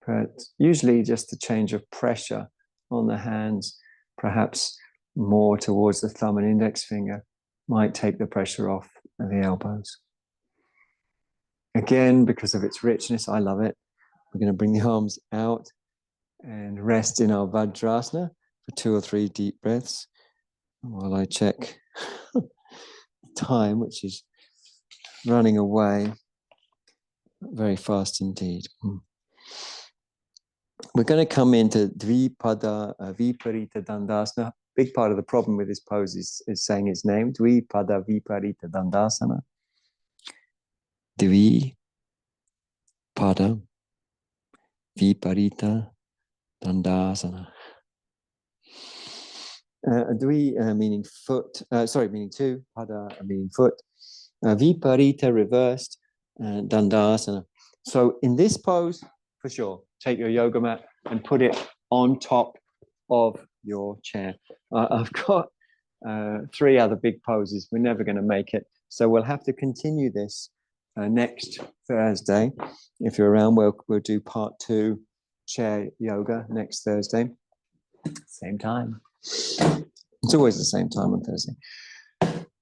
But usually just a change of pressure on the hands, perhaps more towards the thumb and index finger, might take the pressure off the elbows. Again, because of its richness, I love it. We're going to bring the arms out and rest in our Vajrasana for 2 or 3 deep breaths while I check time, which is running away very fast indeed. We're going to come into Dvipada Viparita Dandasana. Big part of the problem with this pose is saying its name, Dvipada Viparita Dandasana. Dvipada Viparita Dandasana. Dvi meaning foot, meaning 2, pada meaning foot, viparita reversed, dandasana. So in this pose, for sure, take your yoga mat and put it on top of your chair. I've got 3 other big poses. We're never going to make it. So we'll have to continue this next Thursday. If you're around, we'll do part 2 chair yoga next Thursday. Same time. It's always the same time on Thursday.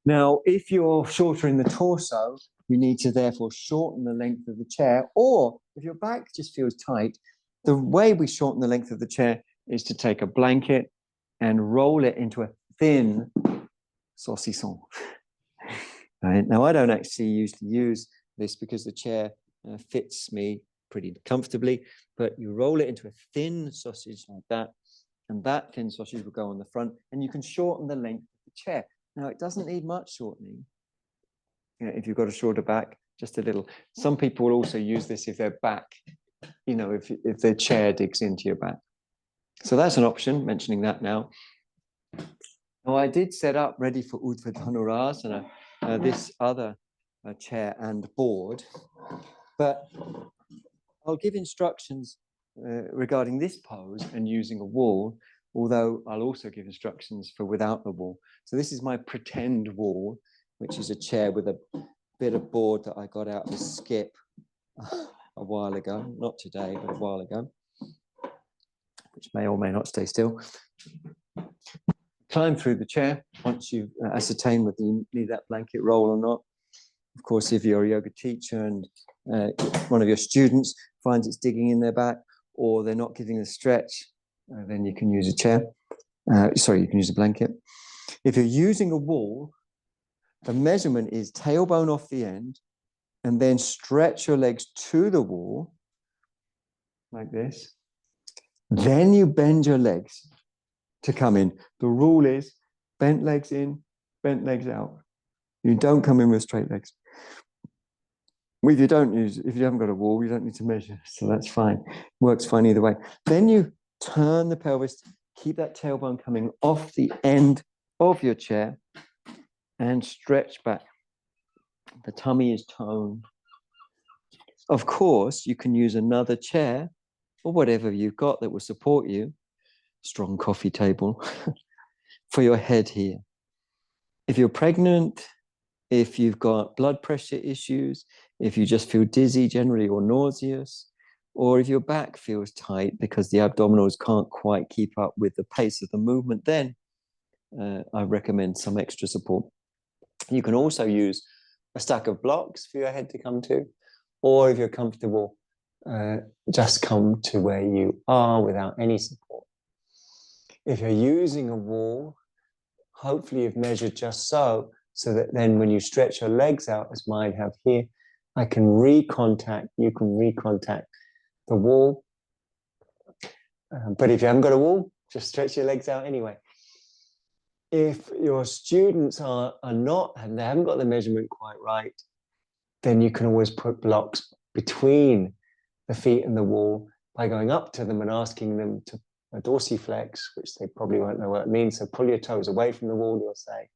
Now, if you're shorter in the torso, you need to therefore shorten the length of the chair, or if your back just feels tight, the way we shorten the length of the chair is to take a blanket and roll it into a thin saucisson. Right? Now, I don't actually usually use this because the chair fits me pretty comfortably, but you roll it into a thin sausage like that, and that thin sausage will go on the front, and you can shorten the length of the chair. Now, it doesn't need much shortening. You know, if you've got a shorter back, just a little. Some people will also use this if their back, if their chair digs into your back. So that's an option, mentioning that now. Now, I did set up ready for Urdhva Dhanurasana, this other chair and board, but I'll give instructions regarding this pose and using a wall, although I'll also give instructions for without the wall. So this is my pretend wall. which is a chair with a bit of board that I got out of a skip a while ago, not today, but a while ago, which may or may not stay still. Climb through the chair once you've ascertained whether you need that blanket roll or not. Of course, if you're a yoga teacher and one of your students finds it's digging in their back or they're not giving a stretch, then you can use a chair. You can use a blanket. If you're using a wall, the measurement is tailbone off the end and then stretch your legs to the wall like this. Then you bend your legs to come in. The rule is bent legs in, bent legs out. You don't come in with straight legs. If you haven't got a wall, you don't need to measure. So that's fine. Works fine either way. Then you turn the pelvis, keep that tailbone coming off the end of your chair and stretch back. The tummy is toned. Of course, you can use another chair or whatever you've got that will support you, strong coffee table, for your head here. If you're pregnant, if you've got blood pressure issues, if you just feel dizzy generally or nauseous, or if your back feels tight because the abdominals can't quite keep up with the pace of the movement, then I recommend some extra support. You can also use a stack of blocks for your head to come to, or if you're comfortable, just come to where you are without any support. If you're using a wall, hopefully you've measured just so that then when you stretch your legs out, as mine have here, you can recontact the wall. But if you haven't got a wall, just stretch your legs out anyway. If your students are not, and they haven't got the measurement quite right, then you can always put blocks between the feet and the wall by going up to them and asking them to dorsiflex, which they probably won't know what it means. So pull your toes away from the wall, you'll say,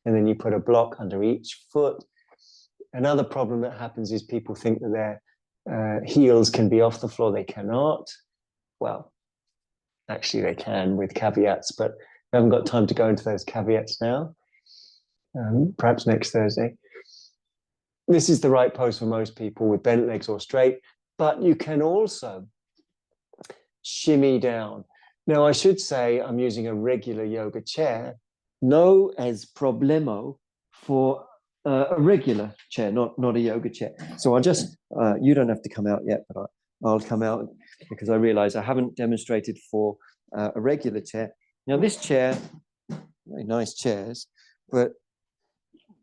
and then you put a block under each foot. Another problem that happens is people think that their heels can be off the floor. They cannot. Well, actually they can with caveats, but we haven't got time to go into those caveats now. Perhaps next Thursday. This is the right pose for most people with bent legs or straight, but you can also shimmy down. Now, I should say I'm using a regular yoga chair. No es problemo for a regular chair, not a yoga chair. So I'll just, you don't have to come out yet, but I'll come out because I realize I haven't demonstrated for a regular chair. Now this chair, very nice chairs, but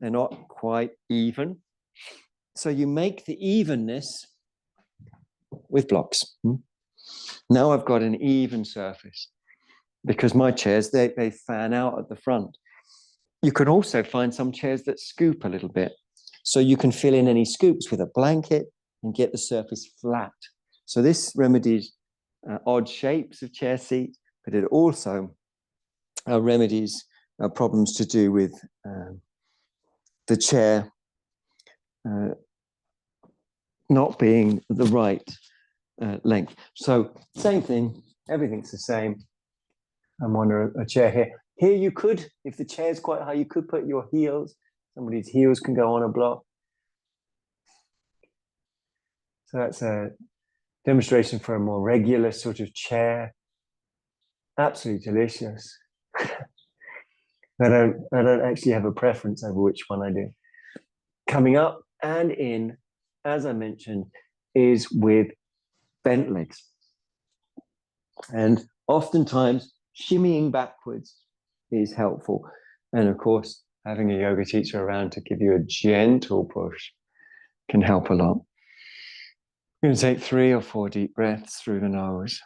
they're not quite even. So you make the evenness with blocks. Now I've got an even surface because my chairs, they fan out at the front. You can also find some chairs that scoop a little bit. So you can fill in any scoops with a blanket and get the surface flat. So this remedies odd shapes of chair seat, but it also remedies problems to do with the chair not being the right length. So same thing, everything's the same. I'm on a chair here. Here you could, if the chair is quite high, you could put your heels. Somebody's heels can go on a block. So that's a demonstration for a more regular sort of chair. Absolutely delicious. I don't actually have a preference over which one I do. Coming up and in, as I mentioned, is with bent legs. And oftentimes shimmying backwards is helpful. And of course, having a yoga teacher around to give you a gentle push can help a lot. You're going to take 3 or 4 deep breaths through the nose.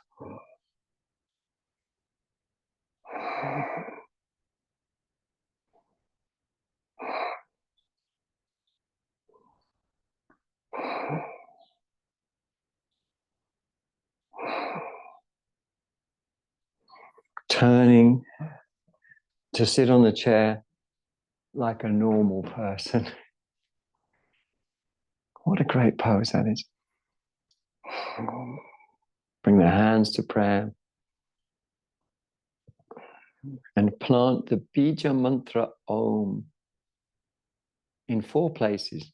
Turning to sit on the chair like a normal person. What a great pose that is. Bring the hands to prayer and plant the Bija mantra Om in 4 places: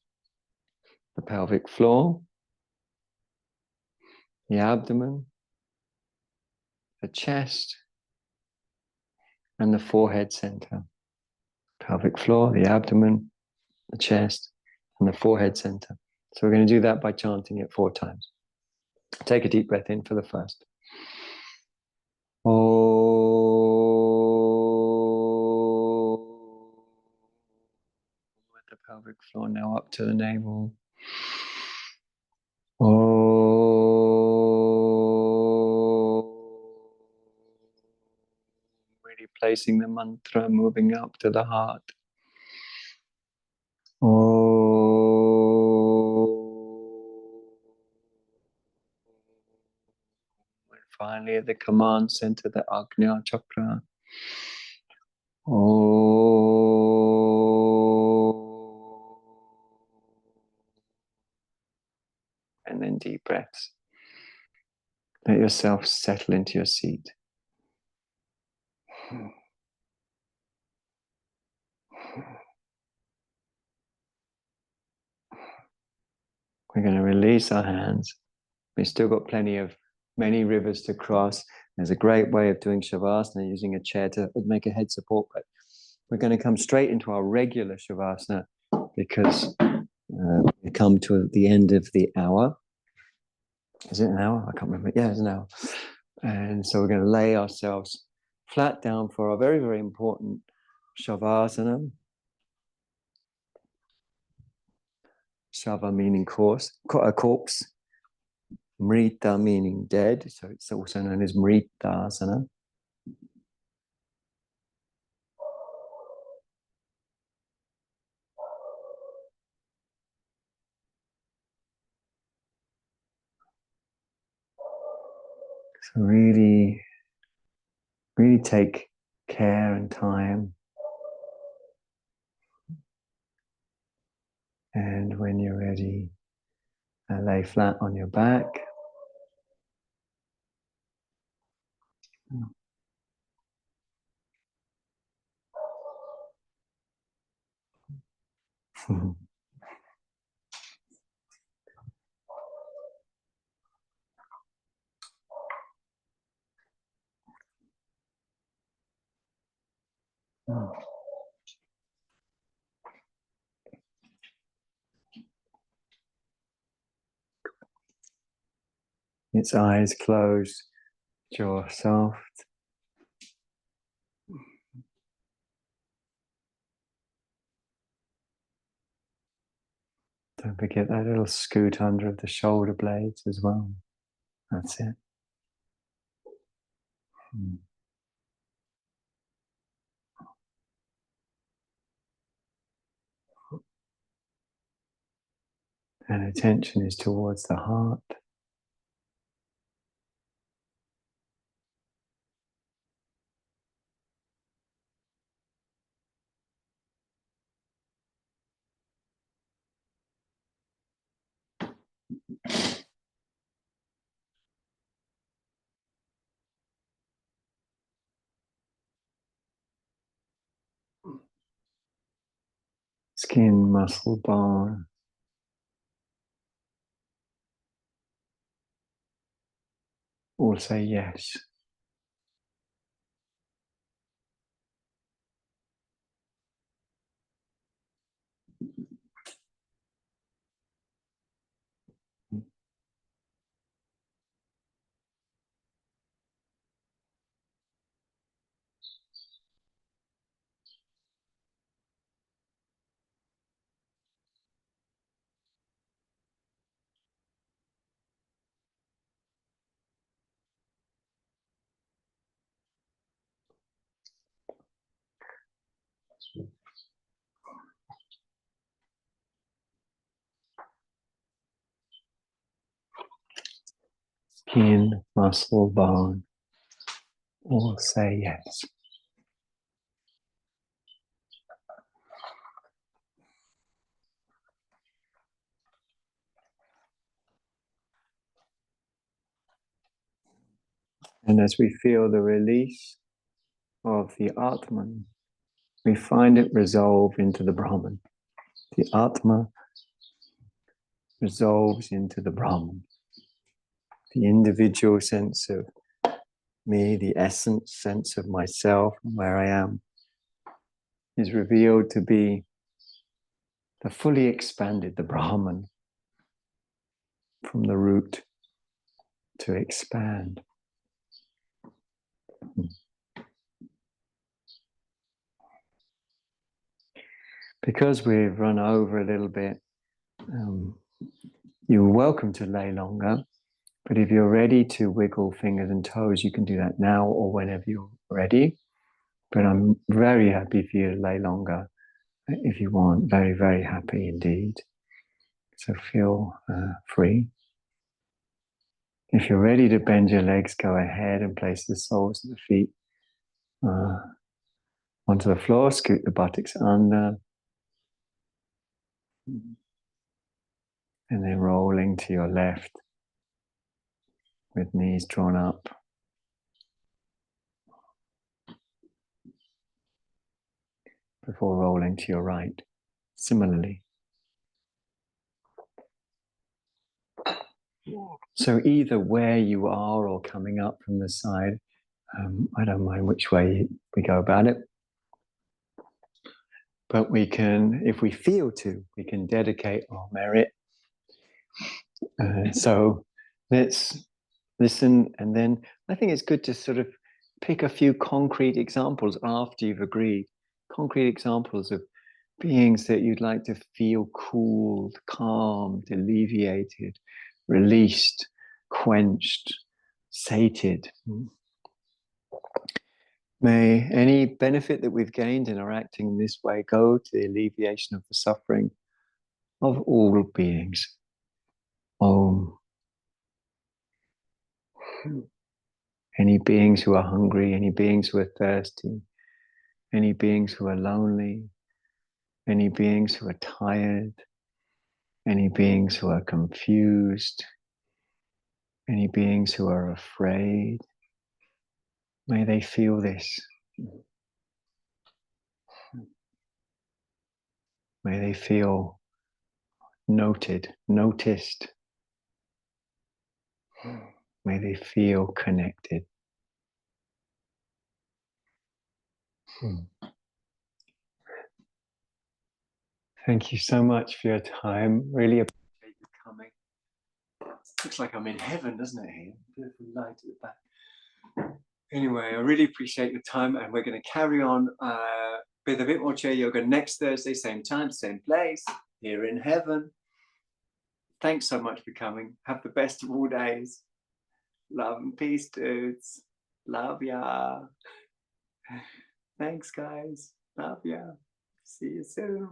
the pelvic floor, the abdomen, the chest, and the forehead center. Pelvic floor, the abdomen, the chest, and the forehead center. So we're going to do that by chanting it 4 times. Take a deep breath in for the first. With the pelvic floor now up to the navel. Really placing the mantra, moving up to the heart. And finally at the command center, the Ajna Chakra. And then deep breaths. Let yourself settle into your seat. We're going to release our hands. We've still got many rivers to cross. There's a great way of doing Shavasana using a chair to make a head support, but we're going to come straight into our regular Shavasana because we come to the end of the hour. Is it an hour? I can't remember. Yeah, it's an hour. And so we're going to lay ourselves flat down for a very, very important Shavasana. Shava meaning corpse. Mrita meaning dead. So it's also known as Mritasana. So really take care and time. And when you're ready, lay flat on your back. Its eyes closed, jaw soft. Don't forget that little scoot under of the shoulder blades as well. That's it. And attention is towards the heart. Skin, muscle, bone. All say yes. Skin, muscle, bone. All say yes. And as we feel the release of the Atman, we find it resolve into the Brahman. The Atma resolves into the Brahman. The individual sense of me, the essence sense of myself and where I am, is revealed to be the fully expanded, the Brahman, from the root to expand. Because we've run over a little bit, you're welcome to lay longer, but if you're ready to wiggle fingers and toes, you can do that now or whenever you're ready. But I'm very happy for you to lay longer if you want. Very, very happy indeed. So feel free. If you're ready to bend your legs, go ahead and place the soles of the feet onto the floor. Scoot the buttocks under. And then rolling to your left with knees drawn up. Before rolling to your right. Similarly. So either where you are or coming up from the side, I don't mind which way we go about it. But we can, if we feel to, we can dedicate our merit. So let's listen, and then I think it's good to sort of pick a few concrete examples after you've agreed. Concrete examples of beings that you'd like to feel cooled, calmed, alleviated, released, quenched, sated. May any benefit that we've gained in our acting in this way go to the alleviation of the suffering of all beings. Om. Any beings who are hungry, any beings who are thirsty, any beings who are lonely, any beings who are tired, any beings who are confused, any beings who are afraid. May they feel this. May they feel noted, noticed. May they feel connected. Thank you so much for your time. Really appreciate you coming. Looks like I'm in heaven, doesn't it here? Beautiful light at the back. Anyway, I really appreciate your time, and we're going to carry on with a bit more chair yoga next Thursday, same time, same place, here in heaven. Thanks so much for coming. Have the best of all days. Love and peace, dudes. Love ya. Thanks, guys. Love ya. See you soon.